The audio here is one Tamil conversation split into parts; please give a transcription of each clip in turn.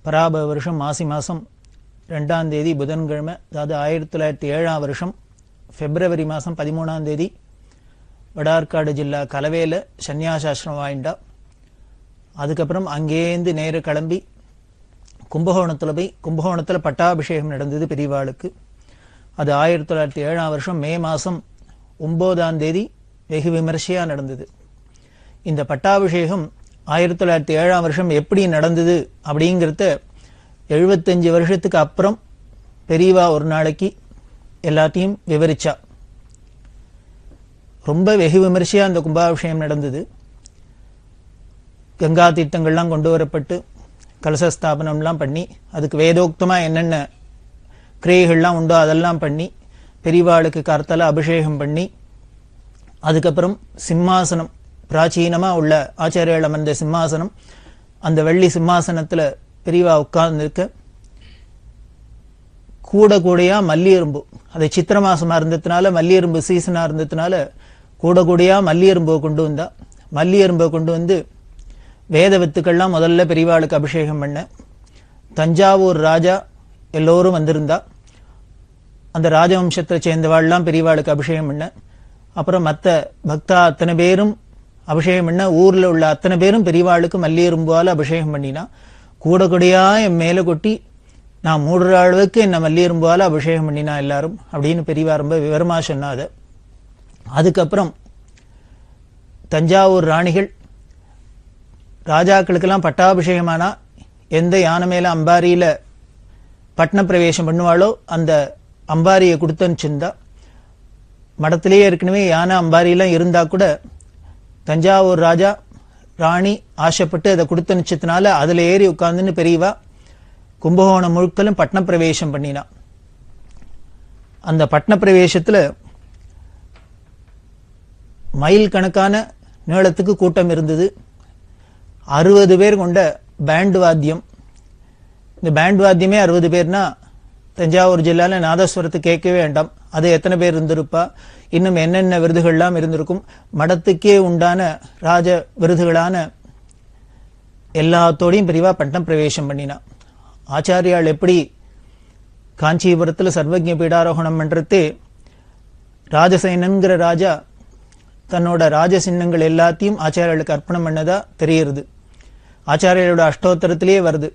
பராப வருஷம் மாசி மாதம் 2ஆம் தேதி புதன்கிழமை, அதாவது 1907ஆம் வருஷம் பிப்ரவரி மாதம் 13ஆம் தேதி வடார்காடு ஜில்லா கலவேல சன்னியாசாசிரமம் வாயிண்டா. அதுக்கப்புறம் அங்கேருந்து நேர கிளம்பி கும்பகோணத்தில் போய் கும்பகோணத்தில் பட்டாபிஷேகம் நடந்தது பெரியவாளுக்கு. அது 1907ஆம் வருஷம் மே மாதம் 9ஆம் தேதி வெகு விமர்சையாக நடந்தது. இந்த பட்டாபிஷேகம் 1907ஆம் வருஷம் எப்படி நடந்தது அப்படிங்கிறத 75 வருஷத்துக்கு அப்புறம் பெரியவா ஒரு நாளைக்கு எல்லாத்தையும் விவரிச்சா. ரொம்ப வெகு விமர்சையாக அந்த கும்பாபிஷேகம் நடந்தது. கங்கா தீர்த்தங்கள்லாம் கொண்டு வரப்பட்டு கலசஸ்தாபனம்லாம் பண்ணி, அதுக்கு வேதோக்தமாக என்னென்ன கிரியைகள்லாம் உண்டோ அதெல்லாம் பண்ணி, பெரியவாளுக்கு கர்த்தல அபிஷேகம் பண்ணி, அதுக்கப்புறம் சிம்மாசனம், பிராச்சீனமாக உள்ள ஆச்சாரியால் அமர்ந்த சிம்மாசனம், அந்த வெள்ளி சிம்மாசனத்தில் பெரியவா உட்கார்ந்துருக்க, கூட கூடையா மல்லியரும்பு, அது சித்திர மாசமாக இருந்ததுனால மல்லியரும்பு சீசனாக இருந்ததுனால கூட கூடையா மல்லியரும்பை கொண்டு வந்தா. மல்லியரும்பை கொண்டு வந்து வேத வித்துக்கள்லாம் முதல்ல பெரியவாளுக்கு அபிஷேகம் பண்ண. தஞ்சாவூர் ராஜா எல்லோரும் வந்திருந்தா. அந்த ராஜவம்சத்தை சேர்ந்தவாள்லாம் பெரியவாளுக்கு அபிஷேகம் பண்ண. அப்புறம் மற்ற பக்தா அத்தனை பேரும் அபிஷேகம் பண்ண. ஊரில் உள்ள அத்தனை பேரும் பெரியவாளுக்கு மல்லியரும்பால் அபிஷேகம் பண்ணினா. கூட கூடையா என் மேலே கொட்டி நான் 3 அளவுக்கு என்னை மல்லியரும்பால் அபிஷேகம் பண்ணினா எல்லாரும் அப்படின்னு பெரியவா ரொம்ப விவரமாக சொன்னாத. அதுக்கப்புறம் தஞ்சாவூர் ராணிகள் ராஜாக்களுக்கெல்லாம் பட்டாபிஷேகமானா எந்த யானை மேலே அம்பாரியில் பட்ன பிரவேசம் பண்ணுவாளோ அந்த அம்பாரியை கொடுத்து அனுப்பிச்சிருந்தா. மடத்திலேயே ஏற்கனவே யானை அம்பாரியெல்லாம் இருந்தால் கூட தஞ்சாவூர் ராஜா ராணி ஆசைப்பட்டு அதை கொடுத்து அனுப்பிச்சதுனால அதில் ஏறி உட்கார்ந்துன்னு பெரியவா கும்பகோணம் முழுக்கலும் பட்ன பிரவேசம் பண்ணினா. அந்த பட்ன பிரவேசத்தில் மைல் கணக்கான நீளத்துக்கு கூட்டம் இருந்தது. 60 பேர் கொண்ட பேண்ட் வாத்தியம். இந்த பேண்ட் வாத்தியமே 60 பேர்னா தஞ்சாவூர் ஜில்லாவில் நாதஸ்வரத்தை கேட்கவே வேண்டாம். அது எத்தனை பேர் இருந்திருப்பா, இன்னும் என்னென்ன விருதுகள்லாம் இருந்திருக்கும். மடத்துக்கே உண்டான ராஜ விருதுகளான எல்லாத்தோடையும் பெரியவா பட்டம் பிரவேசம் பண்ணினா. ஆச்சாரியால் எப்படி காஞ்சிபுரத்தில் சர்வஜ பீடாரோகணம் பண்ணுறது, ராஜசேனன்கிற ராஜா தன்னோட ராஜ சின்னங்கள் எல்லாத்தையும் ஆச்சாரியாளுக்கு அர்ப்பணம் பண்ணதா தெரியுது. ஆச்சாரியோட அஷ்டோத்தரத்திலேயே வருது.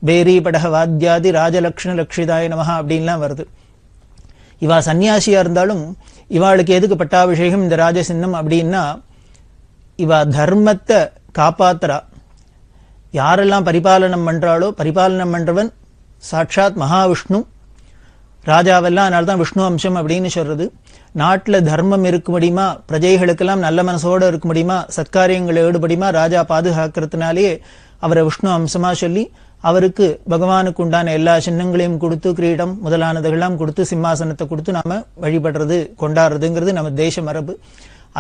பேரி படக வாத்தியாதி ராஜலக்ஷ்ண லக்ஷிதாய நமஹா அப்படின்லாம் வருது. இவா சன்னியாசியா இருந்தாலும் இவாளுக்கு எதுக்கு பட்டாபிஷேகம் இந்த ராஜசின்னம் அப்படின்னா, இவா தர்மத்தை காப்பாத்துறா. யாரெல்லாம் பரிபாலனம் பண்றாளோ, பரிபாலனம் பண்றவன் சாட்சாத் மகாவிஷ்ணு. ராஜாவெல்லாம் அதனால தான் விஷ்ணு அம்சம் அப்படின்னு சொல்றது. நாட்டில் தர்மம் இருக்க முடியுமா, பிரஜைகளுக்கெல்லாம் நல்ல மனசோடு இருக்க முடியுமா, சத்காரியங்களை ஈடுபடியுமா ராஜா பாதுகாக்கிறதுனாலேயே அவரை விஷ்ணு அம்சமா சொல்லி அவருக்கு பகவானுக்கு உண்டான எல்லா சின்னங்களையும் கொடுத்து, கிரீடம் முதலானதுகள்லாம் கொடுத்து, சிம்மாசனத்தை கொடுத்து நாம வழிபடுறது கொண்டாடுறதுங்கிறது நம்ம தேச மரபு.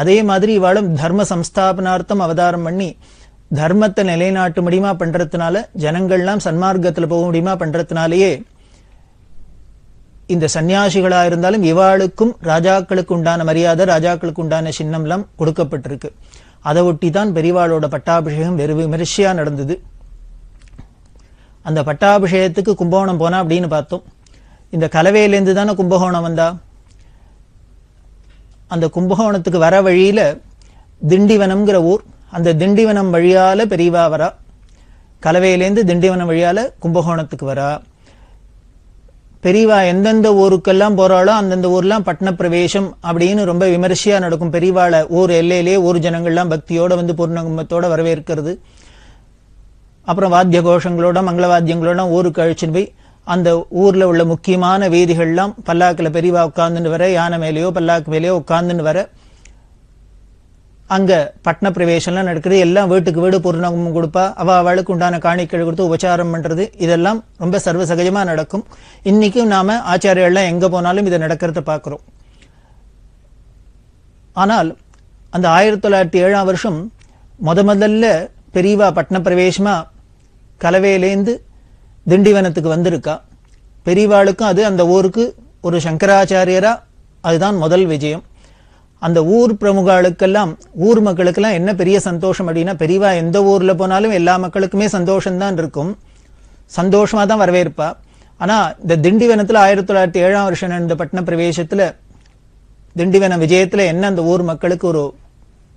அதே மாதிரி இவாளும் தர்ம சம்ஸ்தாபனார்த்தம் அவதாரம் பண்ணி தர்மத்தை நிலைநாட்டு முடியுமா பண்றதுனால, ஜனங்கள்லாம் சன்மார்க்கத்தில் போக முடியுமா பண்றதுனாலேயே இந்த சன்னியாசிகளா இருந்தாலும் இவாளுக்கும் ராஜாக்களுக்கு உண்டான மரியாதை, ராஜாக்களுக்கு உண்டான சின்னம்லாம் கொடுக்கப்பட்டிருக்கு. அதை ஒட்டி தான் பெரியவாளோட பட்டாபிஷேகம் வெறு விமர்சையா நடந்தது. அந்த பட்டாபிஷேகத்துக்கு கும்பகோணம் போனா அப்படின்னு பார்த்தோம். இந்த கலவையிலேருந்து தானே கும்பகோணம் வந்தா. அந்த கும்பகோணத்துக்கு வர வழியில திண்டிவனம்ங்கிற ஊர், அந்த திண்டிவனம் வழியால பெரியவா வரா. கலவையிலேருந்து திண்டிவனம் வழியால கும்பகோணத்துக்கு வரா. பெரியவா எந்தெந்த ஊருக்கெல்லாம் போறாளோ அந்தந்த ஊர்லாம் பட்ன பிரவேசம் அப்படின்னு ரொம்ப விமர்சையா நடக்கும். பெரியவாளை ஊர் எல்லையிலேயே ஊர் ஜனங்கள்லாம் பக்தியோட வந்து பூர்ணகும்பத்தோட வரவேற்கிறது. அப்புறம் வாத்திய கோஷங்களோட மங்களவாத்தியங்களோட ஊருக்கு அழிச்சுன்னு போய் அந்த ஊர்ல உள்ள முக்கியமான வீதிகள்லாம் பல்லாக்கில் பெரியவா உட்கார்ந்துன்னு வர, யானை மேலேயோ பல்லாக்கு மேலேயோ உட்கார்ந்துன்னு வர, அங்க பட்ன பிரவேசம்லாம் நடக்குது. எல்லாம் வீட்டுக்கு வீடு பூர்ணகும்பம் கொடுப்பா. அவளுக்கு உண்டான காணிக்கை கொடுத்து உபச்சாரம் பண்றது, இதெல்லாம் ரொம்ப சர்வசகஜமா நடக்கும். இன்னைக்கும் நாம ஆச்சாரியெல்லாம் எங்க போனாலும் இதை நடக்கிறத பார்க்கிறோம். ஆனால் அந்த 1907ஆம் வருஷம் முதல்ல பெரியவா பட்ன பிரவேசமா கலவையிலேந்து திண்டிவனத்துக்கு வந்திருக்கா. பெரியவாளுக்கும் அது அந்த ஊருக்கு ஒரு சங்கராச்சாரியரா அதுதான் முதல் விஜயம். அந்த ஊர் பிரமுகாளுக்கெல்லாம் ஊர் மக்களுக்கெல்லாம் என்ன பெரிய சந்தோஷம் அப்படின்னா, பெரியவா எந்த ஊர்ல போனாலும் எல்லா மக்களுக்குமே சந்தோஷம்தான் இருக்கும். சந்தோஷமா தான் வரவேற்பா. ஆனா இந்த திண்டிவனத்துல 1907 நடந்த பட்டண பிரவேசத்துல திண்டிவன விஜயத்துல என்ன அந்த ஊர் மக்களுக்கு ஒரு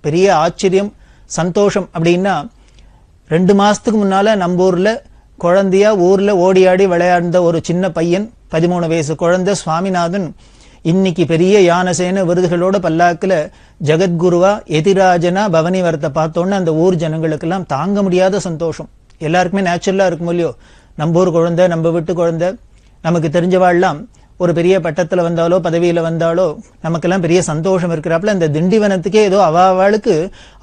பெரிய ஆச்சரியம் சந்தோஷம் அப்படின்னா, 2 மாசத்துக்கு முன்னால நம்ம ஊர்ல குழந்தையா ஊர்ல ஓடி ஆடி விளையாண்ட ஒரு சின்ன பையன், 13 வயசு குழந்தை சுவாமிநாதன், இன்னைக்கு பெரிய யானசேன விருதுகளோட பல்லாக்குல ஜெகத்குருவா எதிராஜனா பவனி வரத்தை பார்த்தோன்னு அந்த ஊர் ஜனங்களுக்கெல்லாம் தாங்க முடியாத சந்தோஷம். எல்லாருக்குமே நேச்சுரலா இருக்கும் இல்லையோ, நம்ம ஊர் குழந்தை, நம்ம வீட்டு குழந்தை, நமக்கு தெரிஞ்சவாள்லாம் ஒரு பெரிய பட்டத்துல வந்தாலோ பதவியில வந்தாலோ நமக்கெல்லாம் பெரிய சந்தோஷம் இருக்கிறாப்புல, இந்த திண்டிவனத்துக்கே ஏதோ அவாவாளுக்கு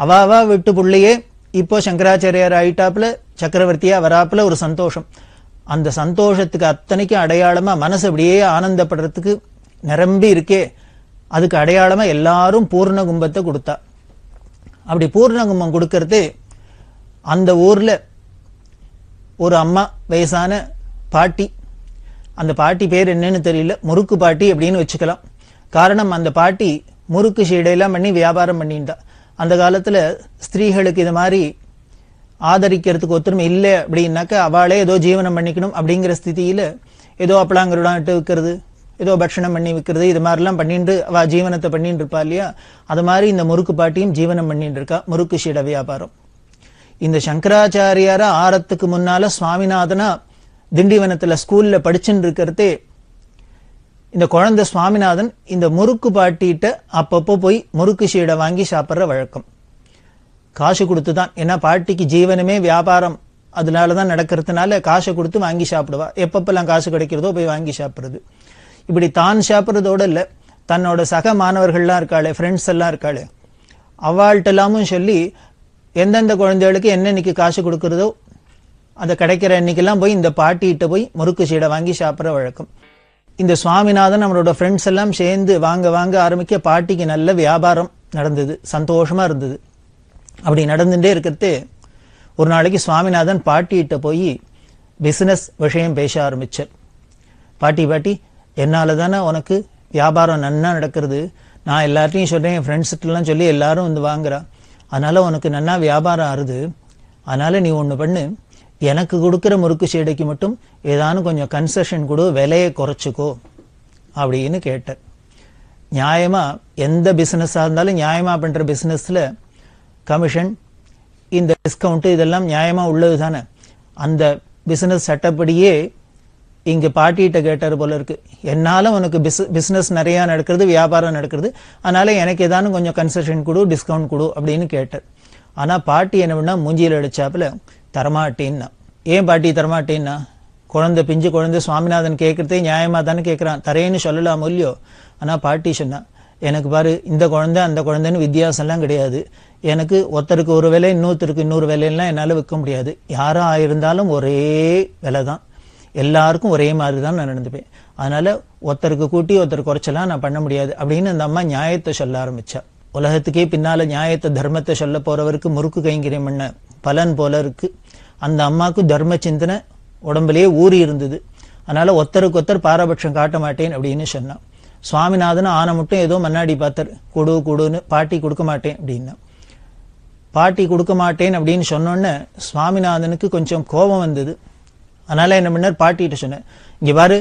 அவாவா விட்டு புள்ளையே இப்போ சங்கராச்சாரியார் ஆயிட்டாப்புல சக்கரவர்த்தியா வராப்புல ஒரு சந்தோஷம். அந்த சந்தோஷத்துக்கு அத்தனைக்கும் அடையாளமா மனசு அப்படியே ஆனந்தப்படுறதுக்கு நிரம்பி இருக்கே, அதுக்கு அடையாளமா எல்லாரும் பூர்ண கும்பத்தை கொடுத்தா. அப்படி பூர்ண கும்பம் கொடுக்கறது அந்த ஊர்ல ஒரு அம்மா வயசான பாட்டி, அந்த பாட்டி பேர் என்னன்னு தெரியல, முறுக்கு பாட்டி அப்படின்னு வச்சுக்கலாம். காரணம் அந்த பாட்டி முறுக்கு சீடையெல்லாம் பண்ணி வியாபாரம் பண்ணிட்டா. அந்த காலத்துல ஸ்திரீகளுக்கு இது மாதிரி ஆதரிக்கிறதுக்கு ஒத்துமை இல்லை அப்படின்னாக்க அவளே ஏதோ ஜீவனம் பண்ணிக்கணும் அப்படிங்கிற ஸ்திதியில ஏதோ அப்பளாங்கருடான்ட்டு விற்கிறது, ஏதோ பட்சணம் பண்ணி விற்கிறது, இது மாதிரிலாம் பண்ணிட்டு அவ ஜீவனத்தை பண்ணிட்டு இருப்பா இல்லையா. அது மாதிரி இந்த முறுக்கு பாட்டியும் ஜீவனம் பண்ணிட்டு இருக்கா, முறுக்கு சீடை வியாபாரம். இந்த சங்கராச்சாரியார ஆரத்துக்கு முன்னால சுவாமிநாதனா திண்டிவனத்துல ஸ்கூல்ல படிச்சுட்டு இருக்கிறதே இந்த குழந்தை சுவாமிநாதன் இந்த முறுக்கு பாட்டிட்ட அப்பப்போ போய் முறுக்கு சீடை வாங்கி சாப்பிட்ற வழக்கம். காசு கொடுத்துதான், ஏன்னா பாட்டிக்கு ஜீவனமே வியாபாரம், அதனாலதான் நடக்கிறதுனால காசை கொடுத்து வாங்கி சாப்பிடுவா. எப்பப்பெல்லாம் காசு கிடைக்கிறதோ போய் வாங்கி சாப்பிடுறது. இப்படி தான் சாப்பிட்றதோட இல்ல, தன்னோட சக மாணவர்கள்லாம் இருக்காளே, ஃப்ரெண்ட்ஸ் எல்லாம் இருக்காளே, அவள்கிட்ட எல்லாமும் சொல்லி எந்தெந்த குழந்தைகளுக்கு என்னன்னைக்கு காசு கொடுக்கறதோ அதை கிடைக்கிற அன்னைக்கெல்லாம் போய் இந்த பாட்டிகிட்ட போய் முறுக்கு சீடை வாங்கி சாப்பிட்ற வழக்கம். இந்த சுவாமிநாதன் நம்மளோட ஃப்ரெண்ட்ஸ் எல்லாம் சேர்ந்து வாங்க வாங்க ஆரம்பிக்க பாட்டிக்கு நல்ல வியாபாரம் நடந்தது, சந்தோஷமா இருந்தது. அப்படி நடந்துட்டே இருக்கிறது ஒரு நாளைக்கு சுவாமிநாதன் பாட்டிகிட்ட போய் பிசினஸ் விஷயம் பேச ஆரம்பிச்சார். பாட்டி என்னால தானே உனக்கு வியாபாரம் நன்னா நடக்கிறது, நான் எல்லார்ட்டையும் சொல்றேன், என் ஃப்ரெண்ட்ஸ்கிட்டலாம் சொல்லி எல்லாரும் வந்து வாங்குறா, அதனால உனக்கு நன்னா வியாபாரம் ஆறுது, அதனால நீ ஒன்று பண்ணு, எனக்கு கொடுக்குற முறுக்கு சீடைக்கு மட்டும் ஏதானும் கொஞ்சம் கன்செஷன் கொடு, விலையை குறைச்சிக்கோ அப்படின்னு கேட்டார். நியாயமா எந்த பிசினஸா இருந்தாலும் நியாயமா பண்ற பிசினஸ்ல கமிஷன், இந்த டிஸ்கவுண்ட் இதெல்லாம் நியாயமா உள்ளது தானே. அந்த பிசினஸ் சட்டப்படியே இங்க பாட்டிகிட்ட கேட்டார் போல இருக்கு, என்னால உனக்கு பிசினஸ் நிறைய நடக்கிறது, வியாபாரம் நடக்கிறது, அதனால எனக்கு ஏதானும் கொஞ்சம் கன்செஷன் கொடு, டிஸ்கவுண்ட் கொடு அப்படின்னு கேட்டார். ஆனா பாட்டி என்ன பண்ணா மூஞ்சியில் அடிச்சாப்புல தரமாட்டேன்னா. ஏன் பாட்டி தரமாட்டேன்னா, குழந்தை பிஞ்சு குழந்தை சுவாமிநாதன் கேட்கறதே நியாயமா தானே கேட்கறான், தரேன்னு சொல்லலாம் இல்லையோ. ஆனா பாட்டி சொன்னா, எனக்கு பாரு இந்த குழந்தை அந்த குழந்தைன்னு வித்தியாசம் எல்லாம் கிடையாது, எனக்கு ஒருத்தருக்கு ஒரு விலை இன்னொருத்தருக்கு இன்னொரு விலையெல்லாம் என்னால விற்க முடியாது, யாரா இருந்தாலும் ஒரே விலை தான், எல்லாருக்கும் ஒரே மாதிரி தான் நான் நடந்துப்பேன், அதனால ஒருத்தருக்கு கூட்டி ஒருத்தர் குறைச்சலாம் நான் பண்ண முடியாது அப்படின்னு அந்த அம்மா நியாயத்தை சொல்ல ஆரம்பிச்சா. உலகத்துக்கே பின்னால நியாயத்தை தர்மத்தை சொல்ல போறவருக்கு முறுக்கு கைங்கரியம் பண்ண பலன் போல இருக்கு. அந்த அம்மாவுக்கு தர்ம சிந்தனை உடம்புலயே ஊறி இருந்தது, அதனால ஒருத்தருக்கு ஒருத்தர் பாரபட்சம் காட்ட மாட்டேன் அப்படின்னு சொன்னான். சுவாமிநாதன் ஆன மட்டும் ஏதோ மன்னாடி பார்த்தார், கொடுன்னு, பாட்டி கொடுக்க மாட்டேன் அப்படின்னா. பாட்டி கொடுக்க மாட்டேன் அப்படின்னு சொன்னோன்னு சுவாமிநாதனுக்கு கொஞ்சம் கோபம் வந்தது. அதனால என்ன பண்ணார், பாட்டிகிட்ட சொன்னேன், இங்க பாரு,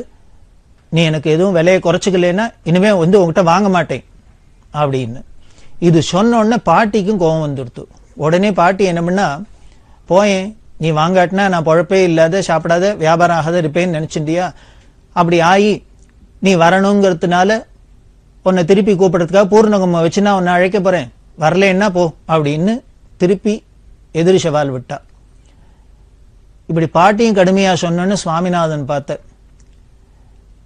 நீ எனக்கு எதுவும் விலையை குறைச்சிக்கலன்னா இனிமே வந்து உங்ககிட்ட வாங்க மாட்டேன் அப்படின்னு. இது சொன்ன உடனே பாட்டிக்கும் கோபம் வந்துடுத்து. உடனே பாட்டி என்ன பண்ணா, போயேன், நீ வாங்காட்டினா நான் பொழப்பே இல்லாத சாப்பிடாத வியாபாரம் ஆகாத இருப்பேன்னு நினைச்சிட்டியா, அப்படி ஆகி நீ வரணுங்கிறதுனால உன்னை திருப்பி கூப்பிடுறதுக்காக பூர்ணகும்ப வச்சு நான் உன்னை அழைக்க போறேன், வரலன்னா போ அப்படின்னு திருப்பி எதிரி சவால் விட்டா. இப்படி பாட்டியும் கடுமையா சொன்னோன்னு சுவாமிநாதன் பார்த்த,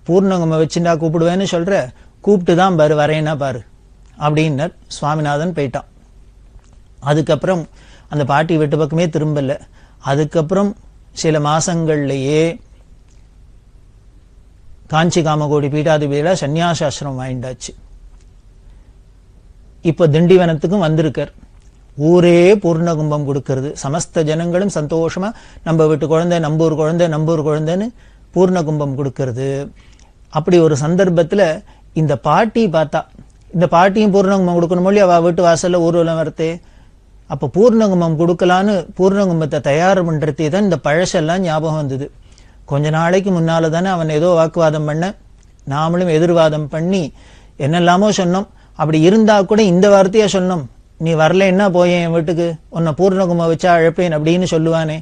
பூர்ணகும்ப வச்சுட்டா கூப்பிடுவேன்னு சொல்ற, கூப்பிட்டு தான் பாரு, வரேன்னா பாரு அப்படின்னர். சுவாமிநாதன் போயிட்டான். அதுக்கப்புறம் அந்த பாட்டி வீட்டு பக்கமே திரும்பல. அதுக்கப்புறம் சில மாசங்கள்லயே காஞ்சி காமகோடி பீட்டாதிபதியில சன்னியாசாசிரமம் வாங்கிண்டாச்சு. இப்ப திண்டிவனத்துக்கும் வந்திருக்கார். ஊரே பூர்ண கும்பம் கொடுக்கிறது, சமஸ்த ஜனங்களும் சந்தோஷமா நம்ம வீட்டு குழந்தை, நம்பூர் குழந்தை, நம்பூர் குழந்தைன்னு பூர்ண கும்பம் கொடுக்கிறது. அப்படி ஒரு சந்தர்ப்பத்துல இந்த பாட்டி பார்த்தா, இந்த பாட்டியும் பூர்ணகும்பம் கொடுக்கணும் இல்லையா, அவ வீட்டு வாசல்ல ஊர்வலம் வரத்தே. அப்ப பூர்ணகும்பம் கொடுக்கலான்னு பூர்ணகும்பத்தை தயார் பண்றதே தான் இந்த பழசெல்லாம் ஞாபகம் வந்தது. கொஞ்ச நாளைக்கு முன்னால தானே அவன் ஏதோ வாக்குவாதம் பண்ண, நாமளும் எதிர்வாதம் பண்ணி என்னெல்லாமோ சொன்னோம். அப்படி இருந்தா கூட இந்த வார்த்தையா சொன்னோம், நீ வரலன்னா போயேன் என் வீட்டுக்கு, உன்னை பூர்ணகும வச்சா அழைப்பேன் அப்படின்னு சொல்லுவானே.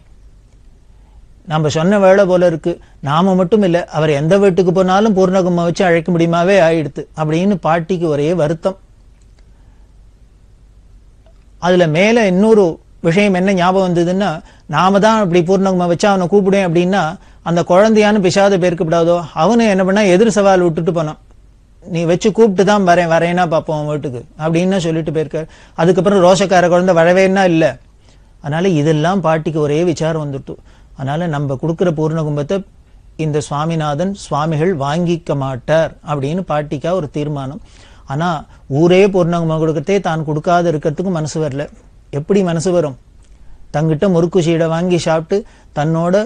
நம்ம சொன்ன வேலை போல இருக்கு. நாம மட்டும் இல்ல, அவர் எந்த வீட்டுக்கு போனாலும் பூர்ணகும வச்சு அழைக்க முடியுமாவே ஆயிடுத்து அப்படின்னு பாட்டிக்கு ஒரே வருத்தம். அதுல மேல இன்னொரு விஷயம் என்ன ஞாபகம் வந்ததுன்னா, நாம தான் அப்படி பூர்ணகும வச்சா அவனை கூப்பிடுவேன் அப்படின்னா அந்த குழந்தையானு பிசாத பேருக்கப்படாதோ. அவனு என்ன பண்ணா எதிர் சவால் விட்டுட்டு போனான், நீ வச்சு கூப்பிட்டு தான் வரேன்னா பாப்போம் வீட்டுக்கு அப்படின்னு சொல்லிட்டு போயிருக்காரு. அதுக்கப்புறம் ரோஷக்கார குழந்தை வரவேன்னா இல்ல. அதனால இதெல்லாம் பாட்டிக்கு ஒரே விசாரம் வந்துட்டு. அதனால நம்ம கொடுக்கிற பூர்ணகும்பத்தை இந்த சுவாமிநாதன் சுவாமிகள் வாங்கிக்க மாட்டார் அப்படின்னு பாட்டிக்கா ஒரு தீர்மானம். ஆனா ஊரே பூர்ணகும்பம் கொடுக்கறதே தான் கொடுக்காத இருக்கிறதுக்கும் மனசு வரல. எப்படி மனசு வரும்? தங்கிட்ட முறுக்கு சீடை வாங்கி சாப்பிட்டு தன்னோட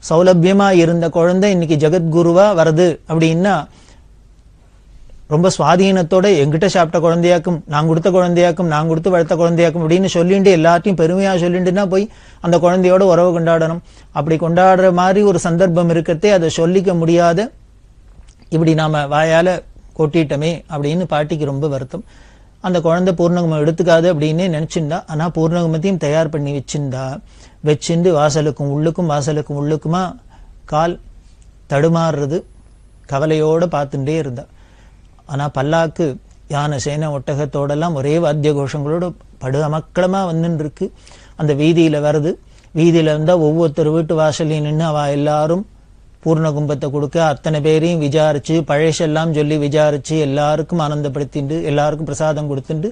சௌலபியமா இருந்த குழந்தை இன்னைக்கு ஜெகத்குருவா வருது அப்படின்னா ரொம்ப சுவாதீனத்தோட எங்கிட்ட சாப்பிட்ட குழந்தையாக்கும், நான் கொடுத்த குழந்தையாக்கும், நான் கொடுத்து வளர்த்த குழந்தையாக்கும் அப்படின்னு சொல்லிட்டு எல்லாத்தையும் பெருமையா சொல்லிட்டுன்னா போய் அந்த குழந்தையோட உறவு கொண்டாடணும். அப்படி கொண்டாடுற மாதிரி ஒரு சந்தர்ப்பம் இருக்கிறதே அதை சொல்லிக்க முடியாத இப்படி நாம வாயால கொட்டிட்டோமே அப்படின்னு பாட்டிக்கு ரொம்ப வருத்தம். அந்த குழந்தை பூர்ணகுமம் எடுத்துக்காது அப்படின்னு நினைச்சிருந்தா. ஆனா பூர்ணகுமத்தையும் தயார் பண்ணி வச்சுண்டு வாசலுக்கும் உள்ளுக்குமா கால் தடுமாறுறது கவலையோட பார்த்துட்டே இருந்தா. ஆனா பல்லாக்கு யானை சேனை ஒட்டகத்தோடெல்லாம் ஒரே வாத்திய கோஷங்களோட படு அமக்களமா வந்துன்னு இருக்கு. அந்த வீதியில வருது. வீதியில இருந்தா ஒவ்வொருத்தர் வீட்டு வாசலையும் நின்று அவ எல்லாரும் பூர்ணகும்பத்தை கொடுக்க அத்தனை பேரையும் விசாரிச்சு பழசெல்லாம் சொல்லி விசாரிச்சு எல்லாருக்கும் ஆனந்தப்படுத்திண்டு எல்லாருக்கும் பிரசாதம் கொடுத்துட்டு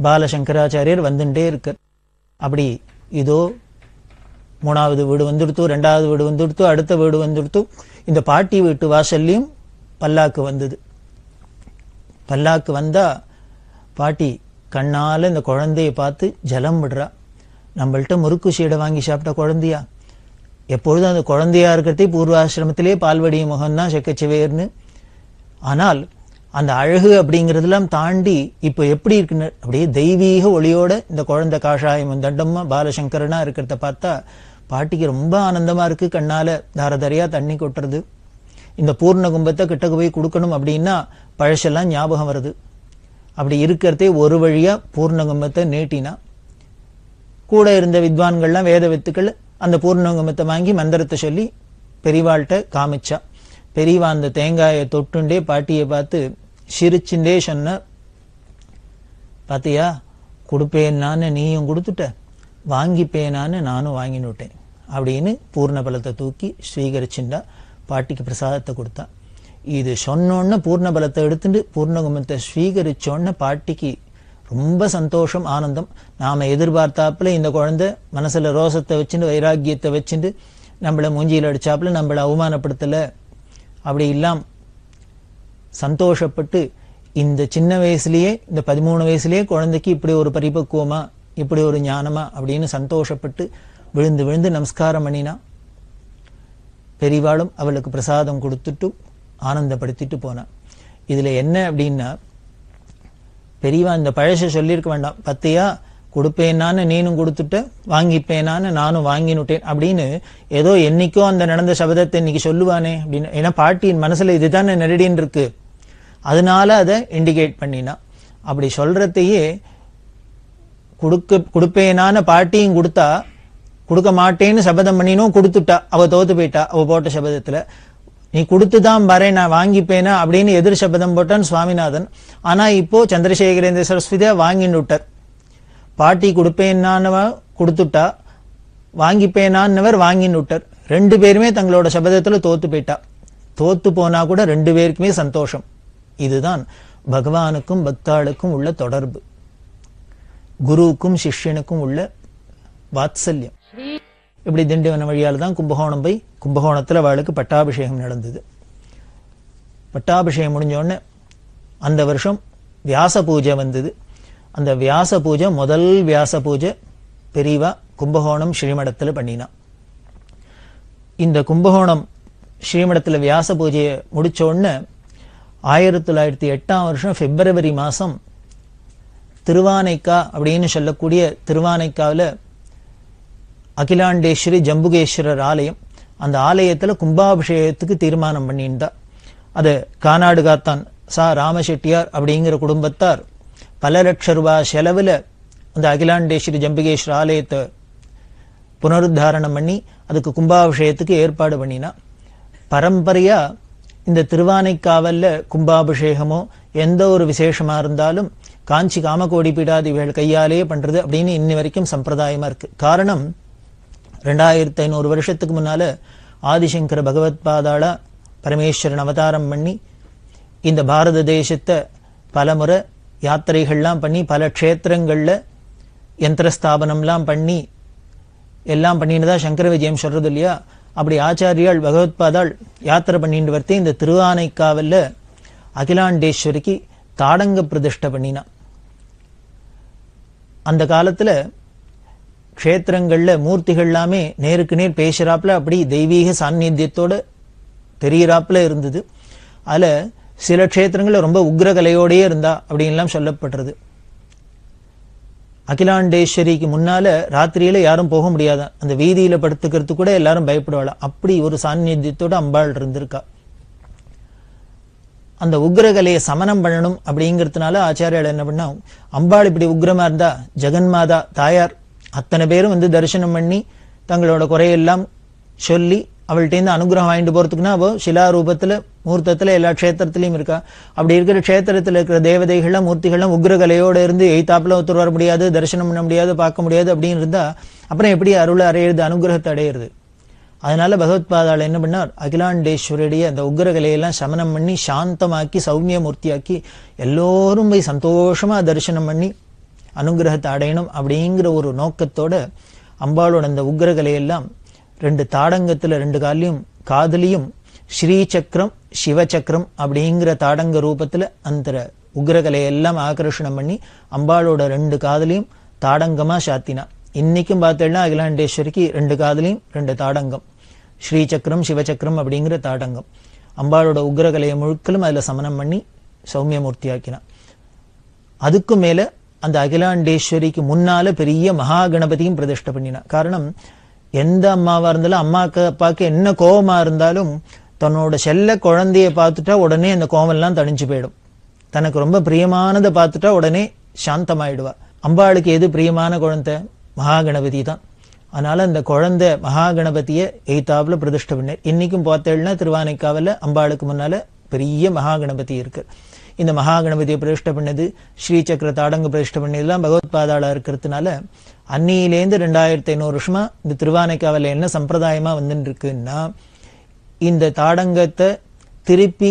பாலசங்கராச்சாரியர் வந்துட்டே இருக்கார். அப்படி இதோ 3வது வீடு வந்துடுத்து, 2வது வீடு வந்துடுத்து, அடுத்த வீடு வந்துடுத்து. இந்த பாட்டி வீட்டு வாசல்லையும் பல்லாக்கு வந்தது. பல்லாக்கு வந்தா பாட்டி கண்ணால இந்த குழந்தைய பார்த்து ஜலம் விடுறா. நம்மள்ட்ட முறுக்கு சீடை வாங்கி சாப்பிட்ட குழந்தையா? எப்பொழுதும் அந்த குழந்தையா இருக்கிறதே பூர்வாசிரமத்திலே பால்வடிய முகம்தான் செக்கச்சிவேர்னு. ஆனால் அந்த அழகு அப்படிங்கறதெல்லாம் தாண்டி இப்ப எப்படி இருக்குன்னு அப்படியே தெய்வீக ஒளியோட இந்த குழந்தை காஷாயம் தண்டமா பாலசங்கரனா இருக்கிறத பார்த்தா பாட்டிக்கு ரொம்ப ஆனந்தமா இருக்கு. கண்ணால தாரதாரியா தண்ணி கொட்டுறது. இந்த பூர்ணகும்பத்தை கிட்டக்கு போய் கொடுக்கணும் அப்படின்னா பழசெல்லாம் ஞாபகம் வருது. அப்படி இருக்கிறதே ஒரு வழியா பூர்ணகும்பத்தை நீட்டினா. கூட இருந்த வித்வான்கள்லாம் வேத வித்துக்கள் அந்த பூர்ணகும்பத்தை வாங்கி மந்திரத்தை சொல்லி பெரியவாள்கிட்ட காமிச்சா. பெரியவா அந்த தேங்காயை தொட்டுண்டே பாட்டியை பார்த்து சிரிச்சுண்டே சொன்ன, பாத்தியா கொடுப்பேன்னான்னு நீயும் கொடுத்துட்ட, வாங்கிப்பேனான்னு நானும் வாங்கினுட்டேன் அப்படின்னு பூர்ண பலத்தை தூக்கி ஸ்வீகரிச்சுண்டா. பாட்டிக்கு பிரசாதத்தை கொடுத்தா. இது சொன்னோன்னு பூர்ண பலத்தை எடுத்துட்டு பூர்ணகும்பத்தை ஸ்வீகரிச்சோன்னு பாட்டிக்கு ரொம்ப சந்தோஷம் ஆனந்தம். நாம எதிர்பார்த்தாப்புல இந்த குழந்தை மனசுல ரோசத்தை வச்சுட்டு வைராக்கியத்தை வச்சுட்டு நம்மள மூஞ்சியில் அடிச்சாப்புல நம்மள அவமானப்படுத்தல அப்படி இல்லாம் சந்தோஷப்பட்டு இந்த சின்ன வயசுலயே இந்த 13 வயசுலயே குழந்தைக்கு இப்படி ஒரு பரிபக்குவமா இப்படி ஒரு ஞானமா அப்படின்னு சந்தோஷப்பட்டு விழுந்து விழுந்து நமஸ்காரம் பண்ணினா. பெரியவாளும் அவளுக்கு பிரசாதம் கொடுத்துட்டு ஆனந்தப்படுத்திட்டு போனா. இதுல என்ன அப்படின்னா பெரியவா இந்த பழச சொல்லியிருக்க வேண்டாம், பத்தியா கொடுப்பேனான்னு நீனும் கொடுத்துட்ட, வாங்கிப்பேனான்னு நானும் வாங்கினுட்டேன் அப்படின்னு ஏதோ என்னைக்கோ அந்த நடந்த சபதத்தை இன்னைக்கு சொல்லுவானே அப்படின்னு. ஏன்னா பாட்டியின் மனசுல இதுதானே நெருடின்னு இருக்கு, அதனால அதை இண்டிகேட் பண்ணினா. அப்படி சொல்றதையே கொடுப்பேனான பாட்டியும் கொடுத்தா, கொடுக்க மாட்டேன்னு சபதம் பண்ணினும் கொடுத்துட்டா, அவ தோத்து போயிட்டா அவ போட்ட சபதத்துல. நீ கொடுத்துதான் வரேன் நான் வாங்கிப்பேனா அப்படின்னு எதிர் சபதம் போட்டான் சுவாமிநாதன். ஆனா இப்போ சந்திரசேகரேந்திர சரஸ்வதியா வாங்கின்னு விட்டார். பாட்டி கொடுப்பேன்னானவ கொடுத்துட்டா, வாங்கிப்பேனான்னவர் வாங்கின்னு விட்டார். 2 பேருமே தங்களோட சபதத்துல தோத்து போயிட்டா. தோத்து போனா கூட 2 பேருக்குமே சந்தோஷம். இதுதான் பகவானுக்கும் பக்தாளுக்கும் உள்ள தொடர்பு, குருவுக்கும் சிஷ்யனுக்கும் உள்ள வாத்சல்யம். இப்படி திண்டிவன வழியால் தான் கும்பகோணம் போய் கும்பகோணத்துல அவளுக்கு பட்டாபிஷேகம் நடந்தது. பட்டாபிஷேகம் முடிஞ்ச உடனே அந்த வருஷம் வியாச பூஜை வந்தது. அந்த வியாச பூஜை முதல் வியாச பூஜை பெரியவா கும்பகோணம் ஸ்ரீமடத்துல பண்ணினா. இந்த கும்பகோணம் ஸ்ரீமடத்துல வியாச பூஜையை முடிச்ச உடனே 1908ஆம் வருஷம் பிப்ரவரி மாசம் திருவானைக்கா அப்படின்னு சொல்லக்கூடிய திருவானைக்காவில் அகிலாண்டேஸ்வரி ஜம்புகேஸ்வரர் ஆலயம், அந்த ஆலயத்துல கும்பாபிஷேகத்துக்கு தீர்மானம் பண்ணியிருந்தா. அது கானாடு காத்தான் சா ராமசெட்டியார் அப்படிங்கிற குடும்பத்தார் பல லட்ச ரூபாய் செலவுல அந்த அகிலாண்டேஸ்வரி ஜம்புகேஸ்வரர் ஆலயத்தை புனருத்தாரணம் பண்ணி அதுக்கு கும்பாபிஷேகத்துக்கு ஏற்பாடு பண்ணினா. பரம்பரையா இந்த திருவானைக்காவல்ல கும்பாபிஷேகமோ எந்த ஒரு விசேஷமா இருந்தாலும் காஞ்சி காமகோடி பீடாதிகள் கையாலேயே பண்றது அப்படின்னு இன்னி வரைக்கும் சம்பிரதாயமா இருக்கு. காரணம் 2500 வருஷத்துக்கு முன்னால ஆதிசங்கர பகவத் பாதாளா பரமேஸ்வரன் அவதாரம் பண்ணி இந்த பாரத தேசத்தை பலமுறை யாத்திரைகள்லாம் பண்ணி பல க்ஷேத்திரங்கள்ல யந்திரஸ்தாபனம்லாம் பண்ணி எல்லாம் பண்ணினதா சங்கர விஜயம் சொல்றது இல்லையா? அப்படி ஆச்சாரியால் பகவத் பாதாள் யாத்திரை பண்ணிட்டு வரத்தே இந்த திருவானைக்காவல்ல அகிலாண்டேஸ்வரிக்கு தாடங்க பிரதிஷ்டை பண்ணினா. அந்த காலத்துல க்ஷேத்திரங்கள்ல மூர்த்திகள் எல்லாமே நேருக்கு நேர் பேசுறாப்புல அப்படி தெய்வீக சாநித்தியத்தோட தெரியறாப்புல இருந்தது. அதுல சில க்ஷேத்திரங்கள்ல ரொம்ப உக்ரகலையோடயே இருந்தா அப்படின்லாம் சொல்லப்படுறது. அகிலாண்டேஸ்வரிக்கு முன்னால ராத்திரியில யாரும் போக முடியாதான், அந்த வீதியில படுத்துக்கிறது கூட எல்லாரும் பயப்படுவாளாம். அப்படி ஒரு சாநித்தியத்தோட அம்பாள் இருந்திருக்கா. அந்த உக்ரகலையை சமனம் பண்ணணும் அப்படிங்கிறதுனால ஆச்சாரியால் என்ன பண்ணா, அம்பாள் இப்படி உக்ரமா இருந்தா ஜெகன்மாதா தாயார் அத்தனை பேரும் தரிசனம் பண்ணி தங்களோட குறையெல்லாம் சொல்லி அவள்கிட்ட அனுகிரகம் வாங்கிட்டு போறதுக்குன்னா அவ சிலா ரூபத்துல மூர்த்தத்துல எல்லா க்ஷேத்திரத்திலையும் இருக்கா. அப்படி இருக்கிற க்ஷேத்திரத்துல இருக்கிற தேவதைகள்லாம் மூர்த்திகள்லாம் உக்ரகலையோட இருந்து எய்தாப்புல ஒருத்தர் வர முடியாது, தரிசனம் பண்ண முடியாது, பார்க்க முடியாது அப்படின்னு இருந்தா அப்புறம் எப்படி அருளை அடையிறது, அனுகிரகத்தை அடையிறது? அதனால பகவத் பாதாள் என்ன பண்ணார், அகிலாண்டேஸ்வரியுடைய அந்த உக்ரகலையெல்லாம் சமனம் பண்ணி சாந்தமாக்கி சௌமிய மூர்த்தியாக்கி எல்லோரும் போய் சந்தோஷமா தரிசனம் பண்ணி அனுகிரகத்தை அடையணும் அப்படிங்கிற ஒரு நோக்கத்தோட அம்பாளோட அந்த உக்ரகலையெல்லாம் 2 தாடங்கத்துல 2 காதலியும் ஸ்ரீசக்கரம் சிவசக்கரம் அப்படிங்கிற தாடங்க ரூபத்துல அந்த உக்ரகலையெல்லாம் ஆகர்ஷணம் பண்ணி அம்பாளோட 2 காதலையும் தாடங்கமா சாத்தினா. இன்னைக்கும் பார்த்தேன்னா அகிலாண்டேஸ்வரிக்கு 2 காதலையும் 2 தாடங்கம், ஸ்ரீசக்கரம் சிவசக்கரம் அப்படிங்கிற தாடங்கம். அம்பாளோட உக்ரகலையை முழுக்களும் அதுல சமனம் பண்ணி சௌமியமூர்த்தி ஆக்கினா. அதுக்கு மேல அந்த அகிலாண்டேஸ்வரிக்கு முன்னால பெரிய மகா கணபதியும் பிரதிஷ்டை பண்ணினா. காரணம், எந்த அம்மாவா இருந்தாலும் அம்மாக்கு அப்பாக்கு என்ன கோபமா இருந்தாலும் தன்னோட செல்ல குழந்தைய பார்த்துட்டா உடனே அந்த கோவம்லாம் தணிஞ்சு போயிடும். தனக்கு ரொம்ப பிரியமானதை பார்த்துட்டா உடனே சாந்தமாயிடுவா. அம்பாளுக்கு எது பிரியமான குழந்தை? மகாகணபதி தான். அதனால அந்த குழந்தை மகாகணபதிய எய்தாப்புல பிரதிஷ்டை பண்ண. இன்னைக்கும் பார்த்தேன்னா திருவானைக்காவல்ல அம்பாளுக்கு முன்னால பெரிய மகாகணபதி இருக்கு. இந்த மகாகணபதியை பிரதிஷ்டை பண்ணது, ஸ்ரீசக்கர தாடங்க பிரதிஷ்டை பண்ணதெல்லாம் பகவத் பாதாளா இருக்கிறதுனால அன்னியிலேருந்து 2500 வருஷமா இந்த திருவானைக்காவல்ல என்ன சம்பிரதாயமா வந்துட்டு இருக்குன்னா, இந்த தாடங்கத்தை திருப்பி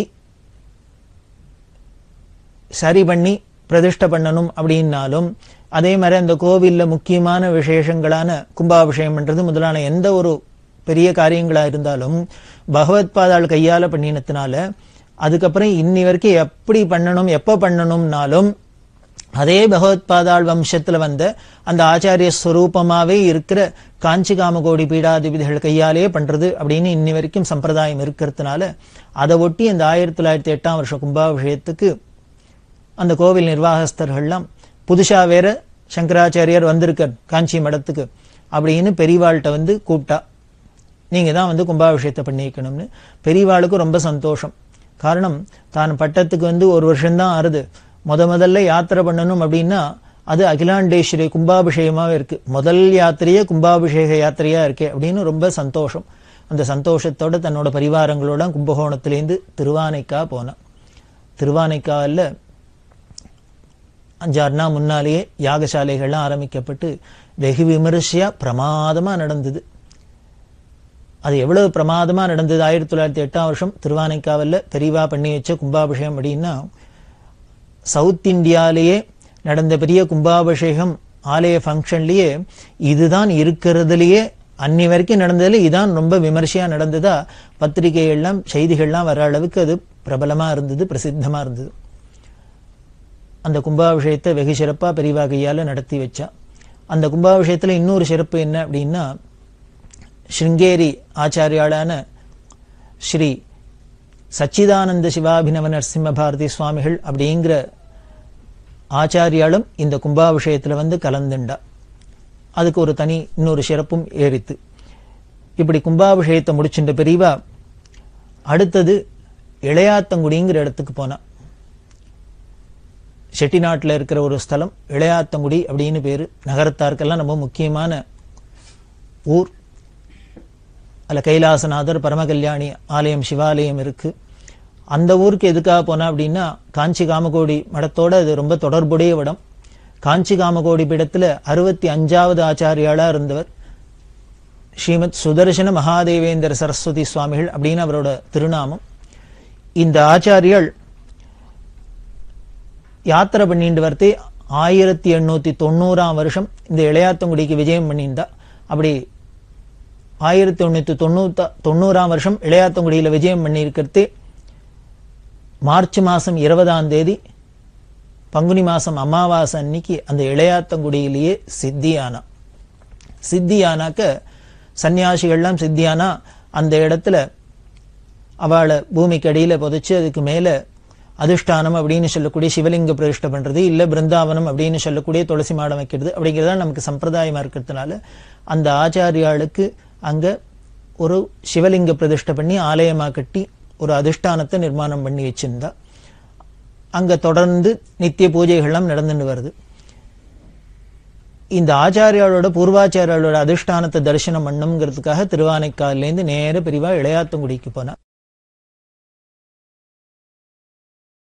சரி பண்ணி பிரதிஷ்டை பண்ணணும் அப்படின்னாலும், அதே மாதிரி அந்த கோவில்ல முக்கியமான விசேஷங்களான கும்பாபிஷேகம் பண்றது முதலான எந்த ஒரு பெரிய காரியங்களா இருந்தாலும் பகவத் பாதாள் கையால பண்ணினத்தினால அதுக்கப்புறம் இன்னி வரைக்கும் எப்படி பண்ணணும் எப்ப பண்ணணும்னாலும் அதே பகவத் பாதாள் வம்சத்துல வந்த அந்த ஆச்சாரிய ஸ்வரூபமாவே இருக்கிற காஞ்சி காமகோடி பீடாதிபதிகள் கையாலேயே பண்றது அப்படின்னு இன்னி வரைக்கும் சம்பிரதாயம் இருக்கிறதுனால அதை ஒட்டி அந்த 1908ஆம் வருஷம் கும்பாபிஷேகத்துக்கு அந்த கோவில் நிர்வாகஸ்தர்கள்லாம் புதுசா வேற சங்கராச்சாரியார் வந்திருக்கார் காஞ்சி மடத்துக்கு அப்படின்னு பெரியவாள்கிட்ட கூப்பிட்டா, நீங்க தான் கும்பாபிஷேகத்தை பண்ணிக்கணும்னு. பெரியவாளுக்கு ரொம்ப சந்தோஷம். காரணம், தான் பட்டத்துக்கு 1 வருஷம்தான் ஆறுது. முதல்ல யாத்திரை பண்ணணும் அப்படின்னா அது அகிலாண்டேஸ்வரி கும்பாபிஷேகமாவே இருக்கு. முதல் யாத்திரையே கும்பாபிஷேக யாத்திரையா இருக்கே அப்படின்னு ரொம்ப சந்தோஷம். அந்த சந்தோஷத்தோட தன்னோட பரிவாரங்களோட கும்பகோணத்திலேருந்து திருவானைக்கா போனான். திருவானைக்காவில் 5-6 நாள் முன்னாலேயே யாகசாலைகள்லாம் ஆரம்பிக்கப்பட்டு வெகு விமரிசையா பிரமாதமா நடந்தது. அது எவ்வளவு பிரமாதமா நடந்தது! 1908ஆம் வருஷம் திருவானைக்காவல்ல பெரியவா பண்ணி வச்ச கும்பாபிஷேகம் அப்படின்னா, சவுத் இந்தியாலேயே நடந்த பெரிய கும்பாபிஷேகம் ஆலய ஃபங்க்ஷன்லயே இதுதான் இருக்கிறதுலயே அன்னி வரைக்கும் நடந்ததுல இதான் ரொம்ப விமர்சையா நடந்ததா பத்திரிகைகள்லாம் செய்திகள்லாம் வர அளவுக்கு அது பிரபலமா இருந்தது, பிரசித்தமா இருந்தது. அந்த கும்பாபிஷேகத்தை வெகு சிறப்பா பெரியவா கையால நடத்தி வச்சா. அந்த கும்பாபிஷேகத்துல இன்னொரு சிறப்பு என்ன அப்படின்னா, ஸ்ருங்கேரி ஆச்சாரியாளான ஸ்ரீ சச்சிதானந்த சிவாபினவ நரசிம்ம பாரதி சுவாமிகள் அப்படிங்கிற ஆச்சாரியாலும் இந்த கும்பாபிஷேகத்துல கலந்துண்டா. அதுக்கு ஒரு தனி இன்னொரு சிறப்பும் ஏறித்து. இப்படி கும்பாபிஷேகத்தை முடிச்சுட்ட பெரியவா அடுத்தது இளையாத்தங்குடிங்கிற இடத்துக்கு போனா. செட்டிநாட்டில் இருக்கிற ஒரு ஸ்தலம் இளையாத்தங்குடி அப்படின்னு பேரு. நகரத்தாருக்கெல்லாம் ரொம்ப முக்கியமான ஊர். அல்ல கைலாசநாதர் பரமகல்யாணி ஆலயம் சிவாலயம் இருக்கு. அந்த ஊருக்கு எதுக்காக போனா அப்படின்னா காஞ்சி காமகோடி மடத்தோட அது ரொம்ப தொடர்புடைய இடம். காஞ்சி காமகோடி பீடத்துல 65வது ஆச்சாரியாளா இருந்தவர் ஸ்ரீமத் சுதர்சன மகாதேவேந்திர சரஸ்வதி சுவாமிகள் அப்படின்னு அவரோட திருநாமம். இந்த ஆச்சாரியால் யாத்திரை பண்ணிட்டு வரத்தே 1890ஆம் வருஷம் இந்த இளையாத்தங்குடிக்கு விஜயம் பண்ணியிருந்தா. அப்படி 1890ஆம் வருஷம் இளையாத்தங்குடியில விஜயம் பண்ணியிருக்கிறதே மார்ச் மாசம் 20ஆம் தேதி பங்குனி மாசம் அமாவாசை அன்னைக்கு அந்த இளையாத்தங்குடியிலேயே சித்தியானா. சித்தியானாக்க சன்னியாசிகள்லாம் சித்தியானா அந்த இடத்துல அவளை பூமிக்கு அடியில புதைச்சு அதுக்கு மேல அதிஷ்டானம் அப்படின்னு சொல்லக்கூடிய சிவலிங்க பிரதிஷ்டை பண்றது, இல்ல பிருந்தாவனம் அப்படின்னு சொல்லக்கூடிய துளசி மாடம் வைக்கிறது அப்படிங்கிறதா நமக்கு சம்பிரதாயமா இருக்கிறதுனால அந்த ஆச்சாரியாளுக்கு அங்க ஒரு சிவலிங்க பிரதிஷ்டை பண்ணி ஆலயமா கட்டி ஒரு அதிஷ்டானத்தை நிர்மாணம் பண்ணி வச்சிருந்தா. அங்க தொடர்ந்து நித்திய பூஜைகள்லாம் நடந்துட்டு வருது. இந்த ஆச்சாரியாளோட பூர்வாச்சாரியாளோட அதிஷ்டானத்தை தரிசனம் பண்ணுங்கிறதுக்காக திருவானைக்காலிலேருந்து நேர பெரியவா இளையாத்தங்குடிக்கு போனா.